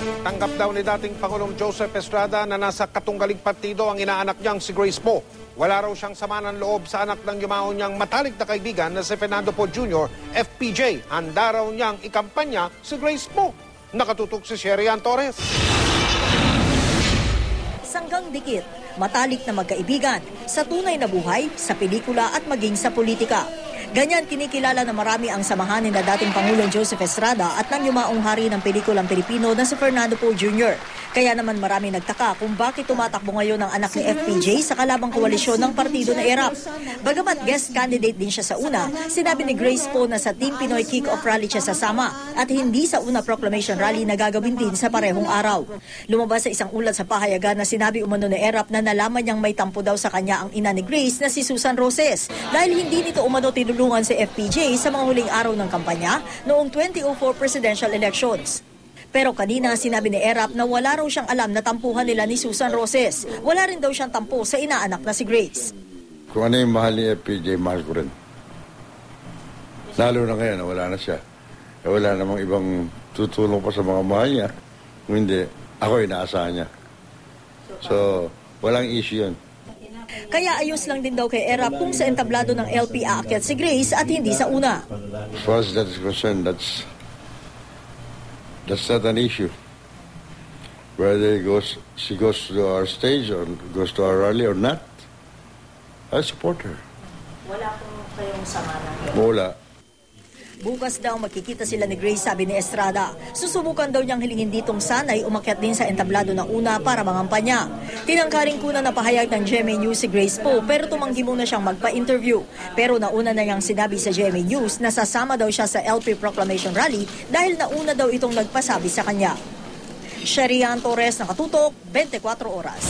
Tanggap daw ni dating Pangulong Joseph Estrada na nasa katunggaling partido ang inaanak niyang si Grace Poe. Wala raw siyang sama ng loob sa anak ng yumaon niyang matalik na kaibigan na si Fernando Poe Jr., FPJ. Handa raw niyang ikampanya si Grace Poe. Nakatutok si Sherian Torres. Sanggang dikit, matalik na magkaibigan, sa tunay na buhay, sa pelikula at maging sa politika. Ganyan kinikilala na marami ang samahan ni dating Pangulong Joseph Estrada at ng yumaong hari ng pelikulang Pilipino na si Fernando Poe Jr. Kaya naman marami nagtaka kung bakit tumatakbo ngayon ang anak ni FPJ sa kalabang koalisyon ng partido na ERAP. Bagamat guest candidate din siya sa una, sinabi ni Grace Poe na sa Team Pinoy Kick-Off Rally siya sasama at hindi sa una proclamation rally na gagawin din sa parehong araw. Lumabas sa isang ulat sa pahayagan na sinabi umano ni ERAP na nalaman niyang may tampo daw sa kanya ang ina ni Grace na si Susan Roses dahil hindi nito umano tinulungan si FPJ sa mga huling araw ng kampanya noong 2004 presidential elections. Pero kanina sinabi ni ERAP na wala raw siyang alam na tampuhan nila ni Susan Roses. Wala rin daw siyang tampo sa inaanak na si Grace. Kung ano yung mahal ni FPJ, mahal ko rin. Lalo na ngayon, wala na siya. Wala namang ibang tutulong pa sa mga mahal niya. Kung hindi, ako inaasahan niya. So, walang issue yun. Kaya ayos lang din daw kay ERAP kung sa entablado ng LP aakyat si Grace at hindi sa una. As far as that is concerned, that's not an issue. Whether she goes to our stage or goes to our rally or not, I support her. Wala pong kayong sama ng Wala. Bukas daw magkikita sila ni Grace, sabi ni Estrada. Susubukan daw niyang hilingin ditong sanay umakyat din sa entablado ng una para mangampanya. Tinangkaring kuna na pahayag ng GMA News si Grace Poe pero tumanggi muna siyang magpa-interview. Pero nauna na niyang sinabi sa GMA News na sasama daw siya sa LP Proclamation Rally dahil nauna daw itong nagpasabi sa kanya. Sherian Torres, Nakatutok, 24 Oras.